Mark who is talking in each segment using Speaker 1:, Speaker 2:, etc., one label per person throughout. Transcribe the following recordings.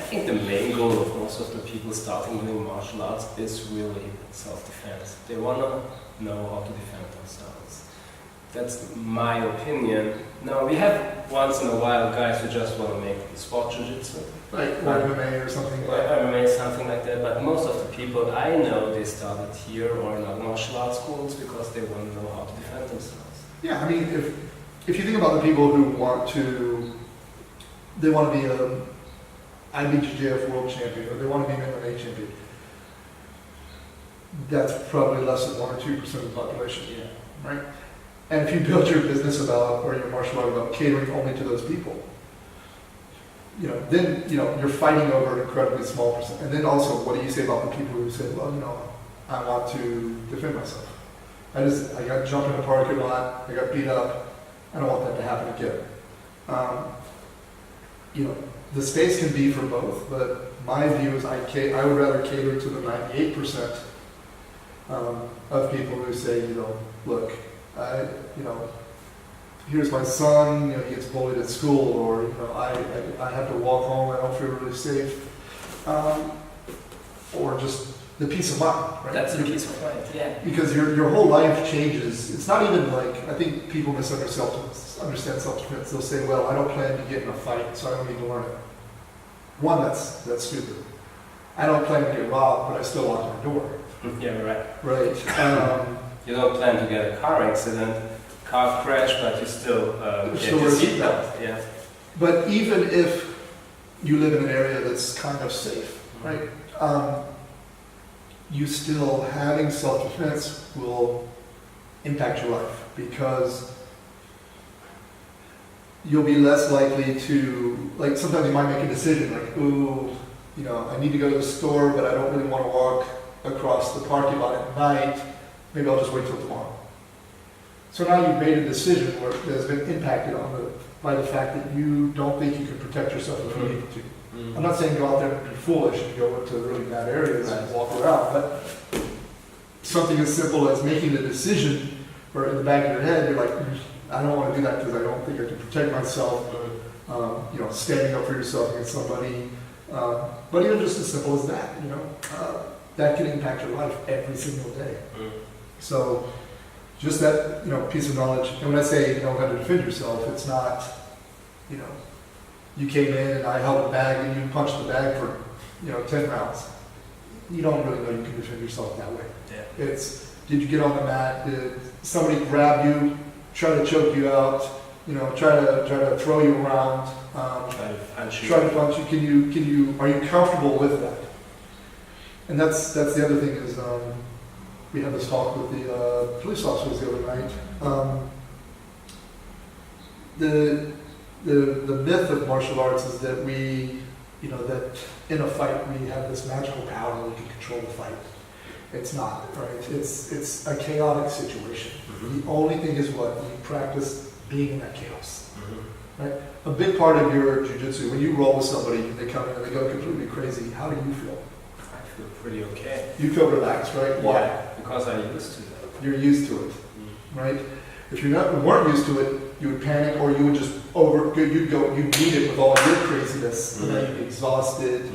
Speaker 1: think the main goal of most of the people starting doing martial arts is really self-defense. They want to know how to defend themselves. That's my opinion. Now, we have once in a while guys who just want to make sport jiu-jitsu.
Speaker 2: Like MMA or something like
Speaker 1: Or
Speaker 2: that.
Speaker 1: MMA, something like that. But most of the people I know, they started here or in other martial arts schools because they want to know how to defend themselves.
Speaker 2: Yeah, I mean, if you think about the people who they want to be a IBJJF world champion, or they want to be an MMA champion, that's probably less than 1 or 2% of the population,
Speaker 1: Yeah.
Speaker 2: right? And if you build your business about, or your martial art about catering only to those people, then, you're fighting over an incredibly small percent. And then also, what do you say about the people who say, well, I want to defend myself. I got jumped in a parking lot, I got beat up, I don't want that to happen again. The space can be for both, but my view is I would rather cater to the 98% of people who say, look, here's my son, he gets bullied at school, or I have to walk home, I don't feel really safe, or just the peace of mind, right?
Speaker 1: That's the peace of mind, yeah.
Speaker 2: Because your whole life changes. It's not even like, I think people understand self-defense. They'll say, well, I don't plan to get in a fight, so I don't need to learn it. One, that's stupid. I don't plan to get robbed, but I still lock my door.
Speaker 1: Yeah, right.
Speaker 2: Right.
Speaker 1: You don't plan to get a car accident, car crash, but you still get your seatbelt. Yeah.
Speaker 2: But even if you live in an area that's kind of safe, right? You still having self-defense will impact your life, because you'll be less likely to, like, sometimes you might make a decision like, ooh, I need to go to the store, but I don't really want to walk across the parking lot at night. Maybe I'll just wait till tomorrow. So now you've made a decision where that's been impacted by the fact that you don't think you can protect yourself if you need to. I'm not saying go out there and be foolish and go into really bad areas and walk around, but something as simple as making a decision, or in the back of your head, you're like, I don't want to do that because I don't think I can protect myself. Standing up for yourself against somebody. But even just as simple as that, that can impact your life every single day. So just that, piece of knowledge. And when I say know how to defend yourself, it's not, you came in and I held a bag and you punched the bag for, 10 rounds. You don't really know you can defend yourself that way.
Speaker 1: Yeah.
Speaker 2: It's, did you get on the mat? Did somebody grab you, try to choke you out, try to throw you around,
Speaker 1: Try to
Speaker 2: punch you? Are you comfortable with that? And that's the other thing is, we had this talk with the police officers the other night. The myth of martial arts is that that in a fight we have this magical power, we can control the fight. It's not, right? It's a chaotic situation.
Speaker 1: Mm-hmm.
Speaker 2: The only thing is what you practice being in that chaos. Right? A big part of your jiu-jitsu, when you roll with somebody, they come in and they go completely crazy, how do you feel?
Speaker 1: I feel pretty okay.
Speaker 2: You feel relaxed, right? Why?
Speaker 1: Yeah, because I'm used to that.
Speaker 2: You're used to it, right? If you weren't used to it, you would panic, or you would just you'd beat it with all your craziness, and then you'd be exhausted.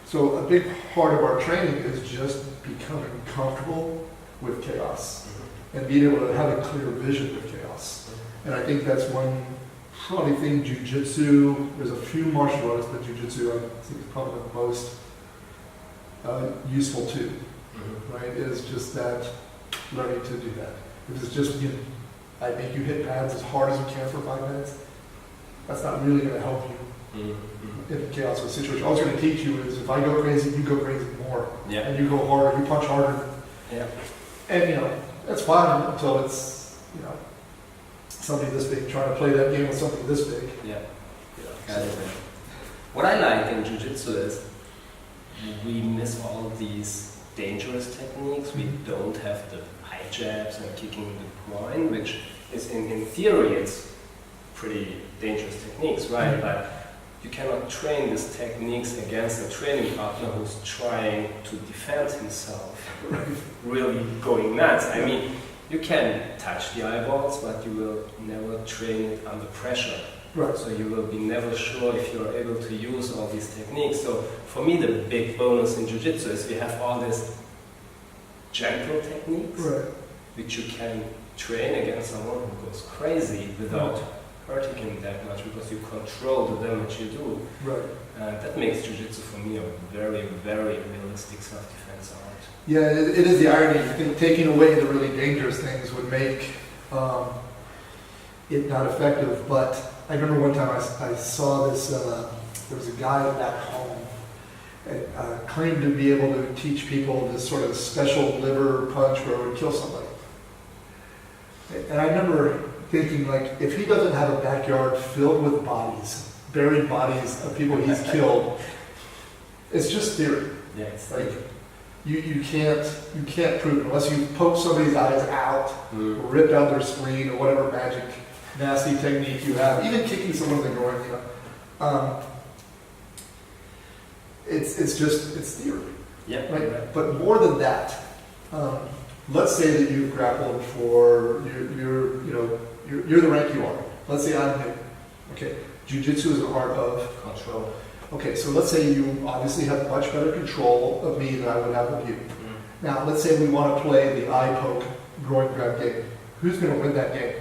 Speaker 2: So a big part of our training is just becoming comfortable with chaos and being able to have a clear vision of chaos. And I think that's one probably thing jiu-jitsu, there's a few martial arts, but jiu-jitsu I think is probably the most useful too, right? Is just that learning to do that. If it's just, I make you hit pads as hard as you can for 5 minutes, that's not really going to help you in a chaos situation. All it's going to teach you is if I go crazy, you go crazy more.
Speaker 1: Yeah.
Speaker 2: And you go harder, you punch harder.
Speaker 1: Yeah.
Speaker 2: And, that's fine until it's, somebody this big trying to play that game with something this big.
Speaker 1: Yeah. What I like in jiu-jitsu is we miss all these dangerous techniques. We don't have the high jabs and kicking the groin, which is in theory it's pretty dangerous techniques, right? But you cannot train these techniques against a training partner who's trying to defend himself, really going nuts. I mean, you can touch the eyeballs, but you will never train it under pressure.
Speaker 2: Right.
Speaker 1: So you will be never sure if you're able to use all these techniques. So for me, the big bonus in Jiu-Jitsu is we have all these gentle techniques,
Speaker 2: Right.
Speaker 1: which you can train against someone who goes crazy without hurting him that much, because you control the damage you do.
Speaker 2: Right.
Speaker 1: That makes Jiu-Jitsu for me a very, very realistic self-defense art.
Speaker 2: Yeah, it is the irony. I think taking away the really dangerous things would make it not effective. But I remember one time I saw this, there was a guy back home that claimed to be able to teach people this sort of special liver punch where it would kill somebody. And I remember thinking, like, if he doesn't have a backyard filled with bodies, buried bodies of people he's killed, it's just theory.
Speaker 1: Yes.
Speaker 2: Like, you can't prove it unless you poke somebody's eyes out, or rip out their spleen, or whatever magic nasty technique you have. Even kicking someone in the groin, you know. It's theory.
Speaker 1: Yeah.
Speaker 2: Right? But more than that, let's say that you've grappled for you're the rank you are. Let's say I'm him. Okay. Jiu-Jitsu is an art of
Speaker 1: Control.
Speaker 2: Okay, so let's say you obviously have much better control of me than I would have of you. Now, let's say we want to play the eye poke, groin grab game. Who's going to win that game?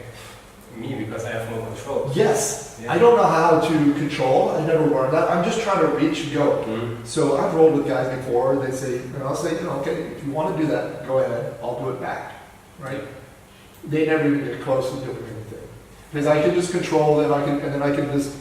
Speaker 1: Me, because I have more control.
Speaker 2: Yes.
Speaker 1: Yeah.
Speaker 2: I don't know how to control. I never learned that. I'm just trying to reach and go. So I've rolled with guys before. They say, and I'll say, okay, if you want to do that, go ahead. I'll do it back. Right? They never even get close to doing anything. Because I can just control them, and then I can just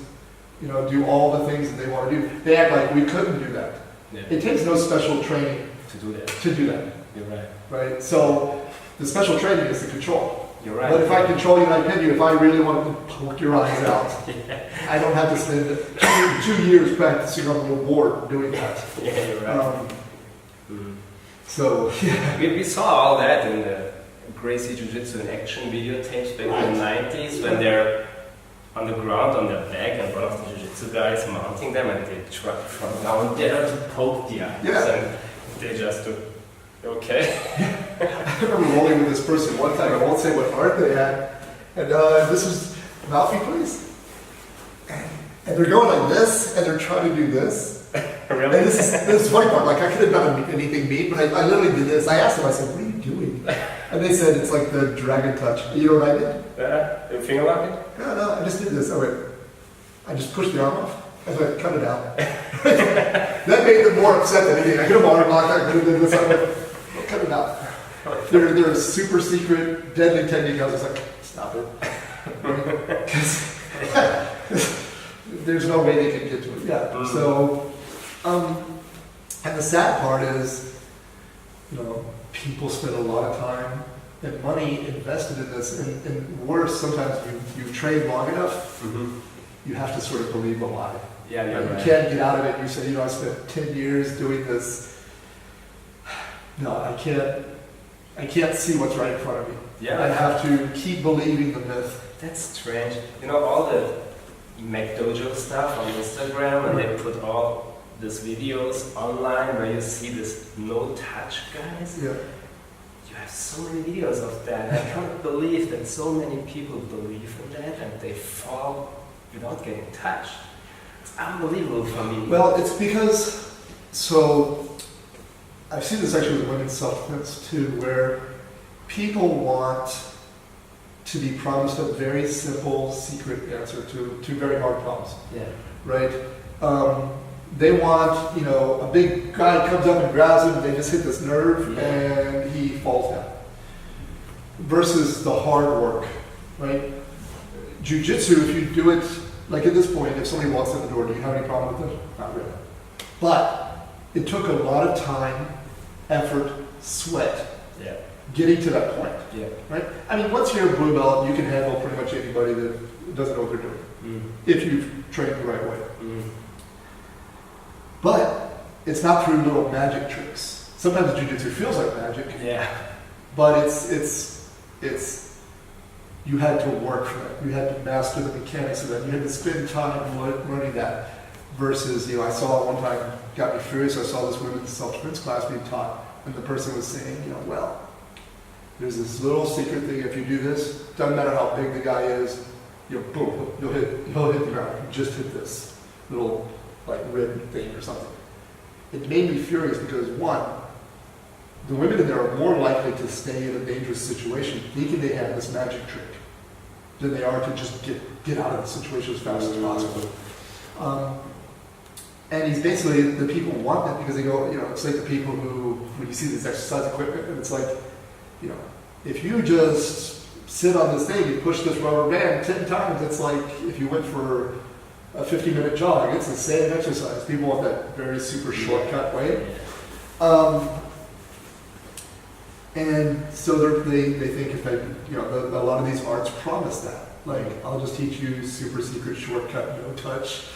Speaker 2: do all the things that they want to do. They act like we couldn't do that.
Speaker 1: Yeah.
Speaker 2: It takes no special training
Speaker 1: To do that.
Speaker 2: to do that,
Speaker 1: You're right.
Speaker 2: right? So the special training is the control.
Speaker 1: You're right.
Speaker 2: But if I control you and I pin you, if I really want to poke your eyes out, I don't have to spend 2 years practicing on the little board doing that.
Speaker 1: Yeah, you're right.
Speaker 2: So, yeah.
Speaker 1: We saw all that in the Gracie Jiu-Jitsu in action videotapes back in the 90s when they're on the ground on their back and one of the Jiu-Jitsu guys mounting them and they try from down there to poke the eyes and they just do, okay.
Speaker 2: I remember rolling with this person one time, I won't say what art they had, and this was Malfi Place. And they're going like this, and they're trying to do this.
Speaker 1: Really?
Speaker 2: And this is funny part, like I could have done anything neat, but I literally did this. I asked them, I said, what are you doing? And they said, it's like the dragon touch. You know what I did?
Speaker 1: Your finger locking?
Speaker 2: No, I just did this. I just pushed the arm off. I went, cut it out. That made them more upset than anything. I could have arm locked, I could have done this. I went, cut it out. They're a super secret, deadly technique. I was just like, stop it. Because there's no way they can get to it. Yeah. So, and the sad part is, people spend a lot of time and money invested in this, and worse, sometimes you train long enough, you have to sort of believe a lie.
Speaker 1: Yeah,
Speaker 2: You
Speaker 1: right.
Speaker 2: can't get out of it. You say, I spent 10 years doing this. No, I can't see what's right in front of me.
Speaker 1: Yeah.
Speaker 2: I have to keep believing the myth.
Speaker 1: That's strange. All the McDojo stuff on Instagram, and they put all these videos online where you see this no-touch guys.
Speaker 2: Yeah.
Speaker 1: You have so many videos of that. I can't believe that so many people believe in that and they fall without getting touched. It's unbelievable for me.
Speaker 2: Well, it's because, I've seen this actually with women's self-defense too, where people want to be promised a very simple, secret answer to very hard problems.
Speaker 1: Yeah.
Speaker 2: Right? They want, a big guy comes up and grabs him, and they just hit this nerve, and he falls down. Versus the hard work, right? Jiu-Jitsu, if you do it, like at this point, if somebody walks in the door, do you have any problem with it? Not really. But it took a lot of time, effort, sweat, getting to that point.
Speaker 1: Yeah.
Speaker 2: Right? I mean, once you're a blue belt, you can handle pretty much anybody that doesn't know what they're doing, if you've trained the right way. But it's not through little magic tricks. Sometimes Jiu-Jitsu feels like magic.
Speaker 1: Yeah.
Speaker 2: But it's you had to work for that. You had to master the mechanics of that. You had to spend time learning that. Versus, I saw one time, got me furious, I saw this women's self-defense class being taught, and the person was saying, there's this little secret thing, if you do this, doesn't matter how big the guy is, boom, he'll hit the ground. You just hit this little like rib thing or something. It made me furious because one, the women in there are more likely to stay in a dangerous situation thinking they have this magic trick than they are to just get out of the situation as fast as possible. And he's basically, the people want that because they go, it's like the people who, when you see this exercise equipment, and it's like, if you just sit on this thing, you push this rubber band 10 times, it's like if you went for a 50-minute jog, it's the same exercise. People want that very super shortcut way. And so they think if a lot of these arts promise that. Like, I'll just teach you super secret shortcut, no touch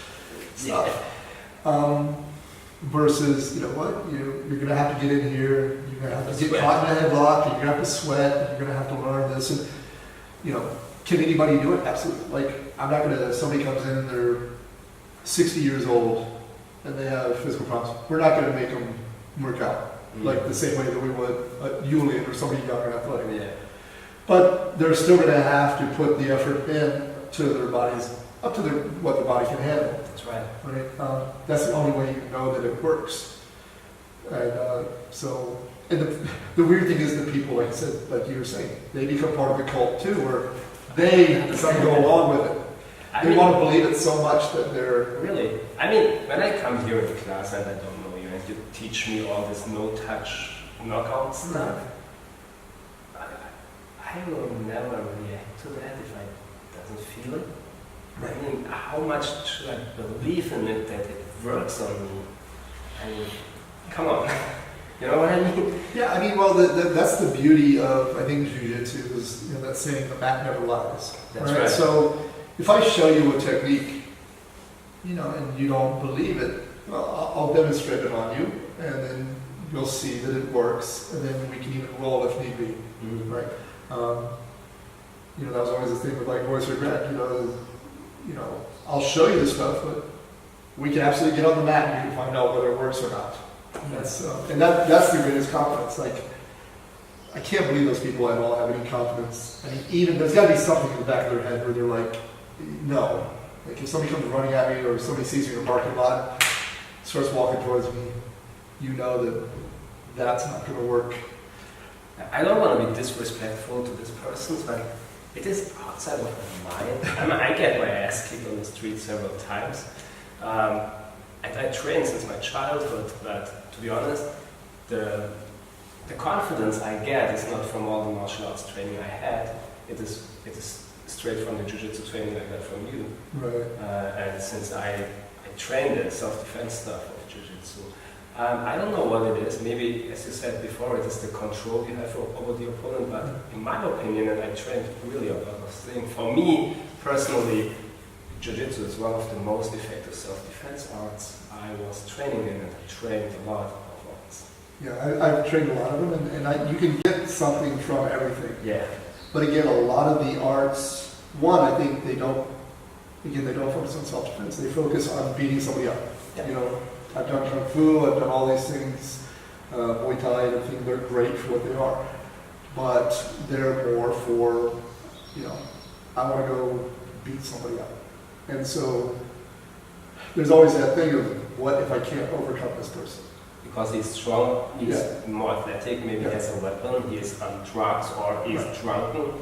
Speaker 2: stuff. Versus, you're going to have to get in here, you're going to have to get caught in a headlock, you're going to have to sweat, you're going to have to learn this. And, can anybody do it? Absolutely. Like, I'm not going to, somebody comes in and they're 60 years old and they have physical problems. We're not going to make them work out like the same way that we would a Julian or somebody young and athletic.
Speaker 1: Yeah.
Speaker 2: But they're still going to have to put the effort in to their bodies, up to what the body can handle.
Speaker 1: That's right.
Speaker 2: Right? That's the only way you know that it works. And the weird thing is that people, like I said, like you were saying, they become part of the cult too, where they decide to go along with it. They want to believe it so much that they're...
Speaker 1: Really? I mean, when I come here in class and I don't know you, and you teach me all this no-touch knockout stuff, I will never react to that if I doesn't feel it.
Speaker 2: Right.
Speaker 1: I mean, how much should I believe in it that it works on me? I mean, come on. You know what I mean?
Speaker 2: Yeah, I mean, well, that's the beauty of, I think, Jiu-Jitsu is, that saying, the mat never lies.
Speaker 1: That's right.
Speaker 2: So if I show you a technique, and you don't believe it, well, I'll demonstrate it on you, and then you'll see that it works, and then we can even roll if need be, right? That was always the thing with like voice regret, I'll show you this stuff, but we can absolutely get on the mat and you can find out whether it works or not. That's the greatest confidence. Like, I can't believe those people at all have any confidence. I mean, even there's got to be something in the back of their head where they're like, no. Like if somebody comes running at me or somebody sees me in a parking lot, starts walking towards me, you know that that's not going to work.
Speaker 1: I don't want to be disrespectful to this person, but it is outside of my mind. I mean, I get my ass kicked on the street several times. I trained since my childhood, but to be honest, the confidence I get is not from all the martial arts training I had. It is straight from the jiu-jitsu training I got from you.
Speaker 2: Right.
Speaker 1: And since I trained the self-defense stuff of jiu-jitsu, I don't know what it is. Maybe, as you said before, it is the control you have over the opponent. But in my opinion, and I trained really a lot of things. For me personally, jiu-jitsu is one of the most effective self-defense arts I was training in, and I trained a lot of arts.
Speaker 2: Yeah, I've trained a lot of them, and you can get something from everything.
Speaker 1: Yeah.
Speaker 2: But again, a lot of the arts, one, I think they don't focus on self-defense. They focus on beating somebody up.
Speaker 1: Yeah.
Speaker 2: I've done Kung Fu, I've done all these things, Muay Thai, and I think they're great for what they are. But they're more for, I want to go beat somebody up. And so there's always that thing of, what if I can't overcome this person?
Speaker 1: Because he's strong, he's more athletic, maybe has a weapon, he's on drugs, or he's drunken.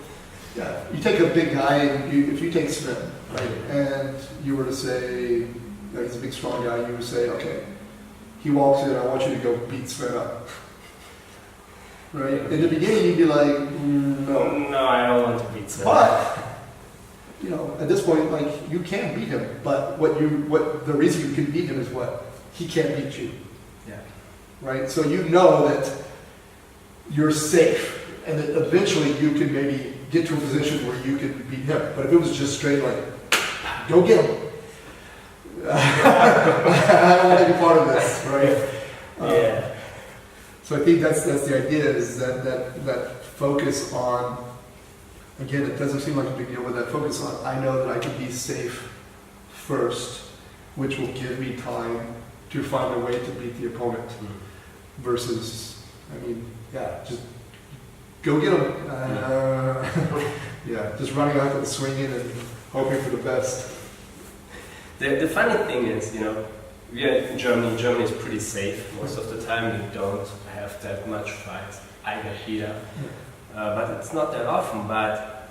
Speaker 2: Yeah, you take a big guy, and if you take Smith, right, and you were to say, he's a big strong guy, you would say, okay, he walks in, I want you to go beat Sven up. Right? In the beginning, you'd be like, no.
Speaker 1: No, I don't want to beat Sven.
Speaker 2: But, at this point, like, you can beat him, but the reason you can beat him is what? He can't beat you.
Speaker 1: Yeah.
Speaker 2: Right? So you know that you're safe, and that eventually you can maybe get to a position where you can beat him. But if it was just straight like, go get him. I don't want to be part of this, right?
Speaker 1: Yeah.
Speaker 2: So I think that's the idea, is that focus on, again, it doesn't seem like a big deal, but that focus on, I know that I can be safe first, which will give me time to find a way to beat the opponent, versus, just go get him. Just running out and swinging and hoping for the best.
Speaker 1: The funny thing is, we are in Germany. Germany is pretty safe. Most of the time we don't have that much fights either here. But it's not that often. But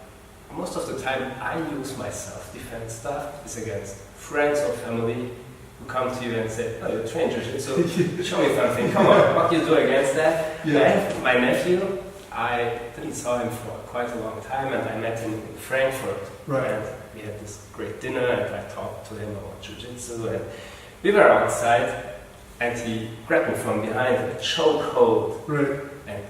Speaker 1: most of the time I use my self-defense stuff is against friends or family who come to you and say, "Oh, you train jiu-jitsu, show me something. Come on, what do you do against that?"
Speaker 2: Yeah.
Speaker 1: I have my nephew. I didn't saw him for quite a long time, and I met him in Frankfurt.
Speaker 2: Right.
Speaker 1: And we had this great dinner, and I talked to him about jiu-jitsu, and we were outside, and he grabbed me from behind in a chokehold.
Speaker 2: Right.
Speaker 1: And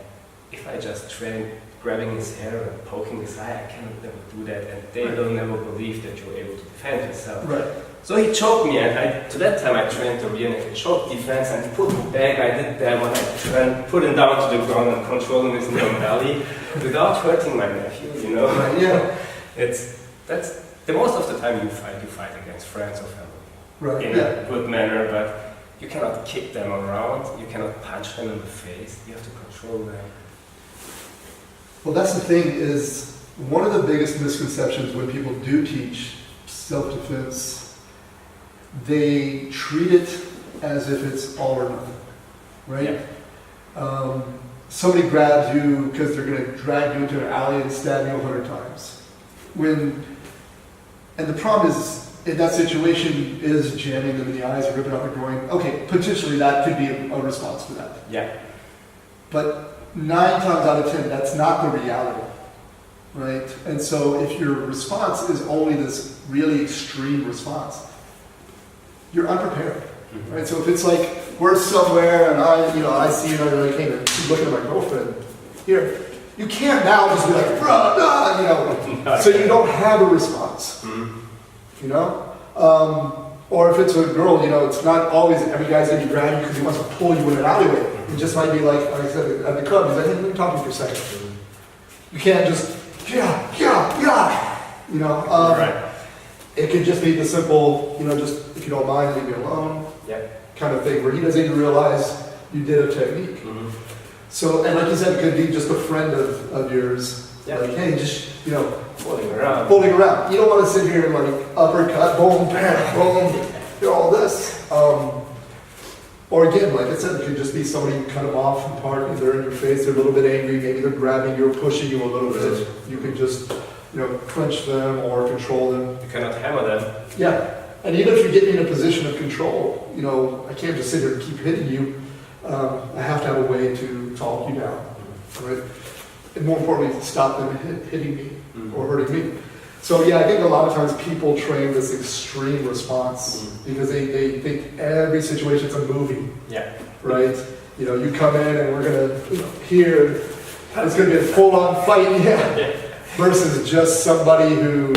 Speaker 1: if I just train grabbing his hair and poking his eye, I cannot never do that, and they will never believe that you're able to defend yourself.
Speaker 2: Right.
Speaker 1: So he choked me, and to that time I trained the rear naked choke defense, and he put me back. I did that when I turned, put him down to the ground and controlling his near belly without hurting my nephew,
Speaker 2: Right, yeah.
Speaker 1: That's the most of the time you fight against friends or family
Speaker 2: Right.
Speaker 1: in
Speaker 2: Yeah.
Speaker 1: a good manner, but you cannot kick them around, you cannot punch them in the face, you have to control them.
Speaker 2: Well, that's the thing is, one of the biggest misconceptions when people do teach self-defense, they treat it as if it's all or nothing, right?
Speaker 1: Yeah.
Speaker 2: Somebody grabs you because they're going to drag you into an alley and stab you 100 times. And the problem is, in that situation, is jamming them in the eyes or ripping out the groin. Okay, potentially that could be a response to that.
Speaker 1: Yeah.
Speaker 2: But 9 times out of 10, that's not the reality, right? And so if your response is only this really extreme response, you're unprepared, right? So if it's like, we're somewhere and I see you and I'm like, hey, man, she's looking at my girlfriend here. You can't now just be like, bruh, nah, so you don't have a response, Or if it's a girl, it's not always every guy's going to grab you because he wants to pull you in an alleyway. It just might be like I said, at the club, he's like, hey, let me talk to you for a second. You can't just,
Speaker 1: Right.
Speaker 2: It could just be the simple, just if you don't mind, leave me alone,
Speaker 1: Yeah.
Speaker 2: kind of thing, where he doesn't even realize you did a technique. So, and like you said, it could be just a friend of yours, like, hey, just,
Speaker 1: Floating around.
Speaker 2: holding around. You don't want to sit here and like uppercut, boom, bam, boom, all this. Or again, like I said, it could just be somebody cut them off from parking, they're in your face, they're a little bit angry, maybe they're grabbing you or pushing you a little bit. You could just, clench them or control them.
Speaker 1: You cannot hammer them.
Speaker 2: Yeah, and even if you get me in a position of control, I can't just sit here and keep hitting you. I have to have a way to talk you down, right? And more importantly, stop them hitting me or hurting me. So yeah, I think a lot of times people train this extreme response because they think every situation's a movie,
Speaker 1: Yeah.
Speaker 2: right? You come in and we're gonna, here, it's gonna be a full-on fight, versus just somebody who,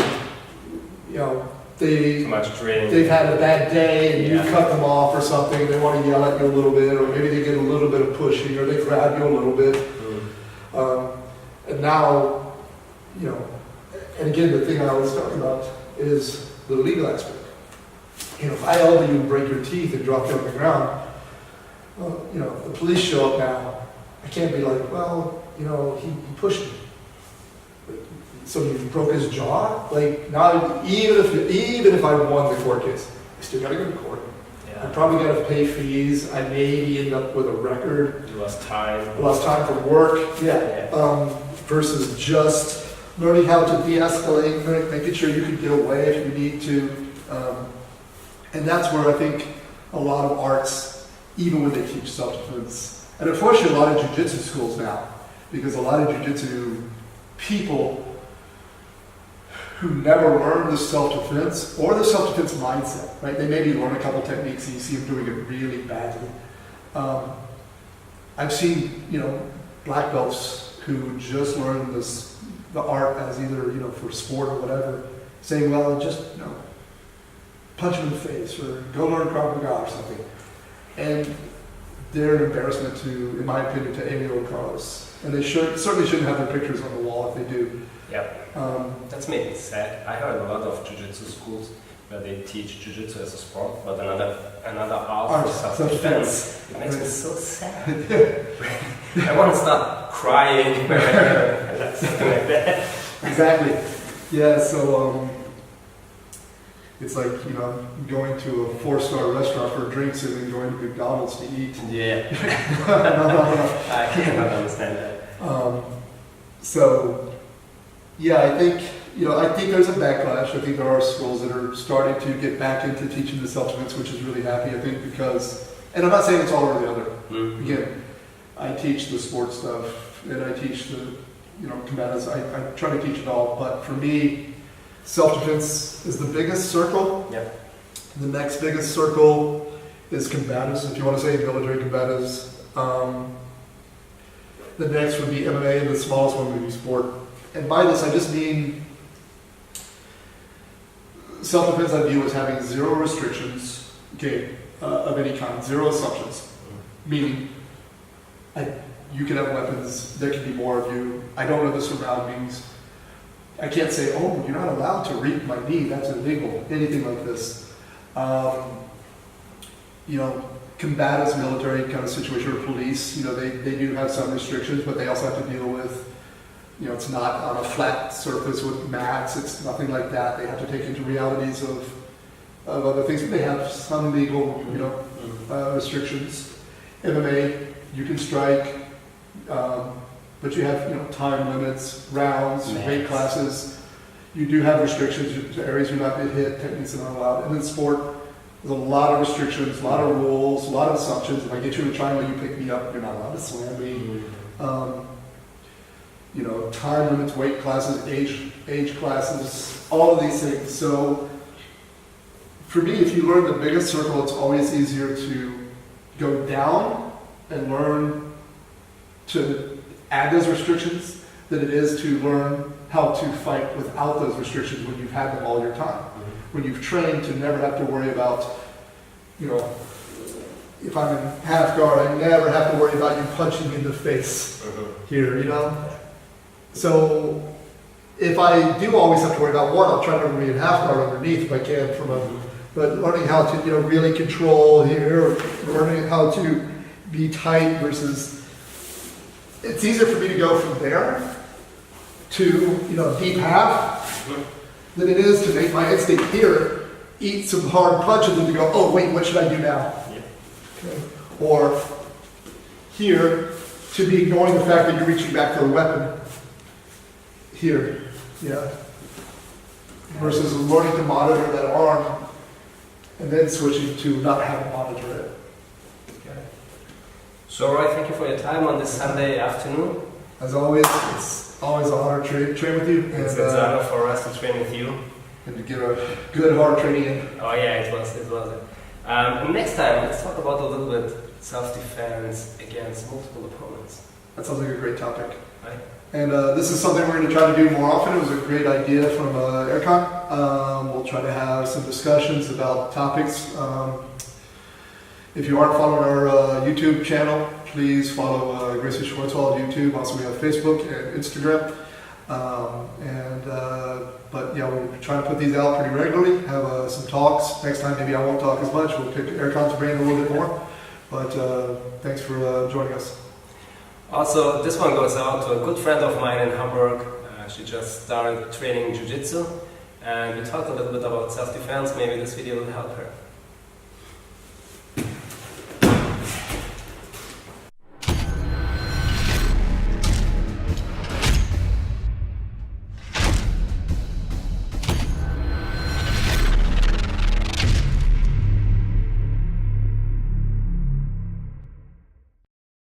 Speaker 1: Too much drink.
Speaker 2: they've had a bad day and you cut them off or something, they want to yell at you a little bit, or maybe they get a little bit of pushing, or they grab you a little bit. And now, and again, the thing I always talk about is the legal aspect. If I elbow you and break your teeth and drop you on the ground, well, if the police show up now, I can't be like, well, he pushed me. So you broke his jaw? Like, now, even if I won the court case, I still gotta go to court.
Speaker 1: Yeah.
Speaker 2: I probably gotta pay fees. I maybe end up with a record.
Speaker 1: You lost time.
Speaker 2: I lost time from work. Versus just learning how to de-escalate, making sure you can get away if you need to. And that's where I think a lot of arts, even when they teach self-defense, and unfortunately a lot of jiu-jitsu schools now, because a lot of jiu-jitsu people who never learn the self-defense or the self-defense mindset, right? They maybe learn a couple techniques and you see them doing it really badly. I've seen, black belts who just learned the art as either, for sport or whatever, saying, well, just, punch him in the face or go learn Krav Maga or something. And they're an embarrassment to, in my opinion, to Emilio Carlos. And they certainly shouldn't have their pictures on the wall if they do.
Speaker 1: Yep. That's made me sad. I heard a lot of jiu-jitsu schools where they teach jiu-jitsu as a sport, but another art for self-defense. It makes me so sad. I want to start crying something like that.
Speaker 2: Exactly. Yeah, so It's like, you know, going to a 4-star restaurant for drinks and then going to McDonald's to eat.
Speaker 1: Yeah.
Speaker 2: No.
Speaker 1: I cannot understand that.
Speaker 2: So, yeah, I think there's a backlash. I think there are schools that are starting to get back into teaching the self-defense, which is really happy, I think, because, and I'm not saying it's all over the other.
Speaker 1: Mm-hmm.
Speaker 2: Again, I teach the sports stuff, and I teach the, you know, combatives. I try to teach it all, but for me, self-defense is the biggest circle.
Speaker 1: Yep.
Speaker 2: The next biggest circle is combatives, if you want to say military combatives. The next would be MMA, and the smallest one would be sport. And by this, I just mean self-defense I view as having zero restrictions, okay, of any kind, zero assumptions. Meaning, you can have weapons, there can be more of you, I don't know the surroundings. I can't say, oh, you're not allowed to reap my knee, that's illegal, anything like this. You know, combatives, military kind of situation, or police, you know, they do have some restrictions, but they also have to deal with, you know, it's not on a flat surface with mats, it's nothing like that. They have to take into realities of other things, but they have some legal, you know, restrictions. MMA, you can strike, but you have, you know, time limits, rounds, weight classes. You do have restrictions, areas you're not going to hit, techniques are not allowed. And in sport, there's a lot of restrictions, a lot of rules, a lot of assumptions. If I get you in a triangle, you pick me up, you're not allowed to slam me. You know, time limits, weight classes, age classes, all of these things. So for me, if you learn the biggest circle, it's always easier to go down and learn to add those restrictions than it is to learn how to fight without those restrictions when you've had them all your time. When you've trained to never have to worry about, you know, if I'm in half guard, I never have to worry about you punching me in the face here, you know? So if I do always have to worry about one, I'll try to be in half guard underneath if I can but learning how to, you know, really control here, learning how to be tight versus, it's easier for me to go from there to, you know, deep half than it is to make my instinct here eat some hard punches and to go, oh wait, what should I do now?
Speaker 1: Yeah.
Speaker 2: Okay. Or here to be ignoring the fact that you're reaching back for a weapon. Here, yeah. Versus learning to monitor that arm and then switching to not having to monitor it. Okay.
Speaker 1: So, Roy, thank you for your time on this Sunday afternoon.
Speaker 2: As always, it's always an honor to train with you.
Speaker 1: It's an honor for us to train with you.
Speaker 2: And to get a good hard training in.
Speaker 1: Oh yeah, it was. And next time, let's talk about a little bit self-defense against multiple opponents.
Speaker 2: That sounds like a great topic.
Speaker 1: Right.
Speaker 2: And this is something we're going to try to do more often. It was a great idea from Erkan. We'll try to have some discussions about topics. If you aren't following our YouTube channel, please follow Gracie Schwartzwald on YouTube. Also, we have Facebook and Instagram. But yeah, we're trying to put these out pretty regularly, have some talks. Next time maybe I won't talk as much, we'll pick Erkan's brain a little bit more. But thanks for joining us.
Speaker 1: Also, this one goes out to a good friend of mine in Hamburg. She just started training Jiu-Jitsu, and we talked a little bit about self-defense. Maybe this video will help her.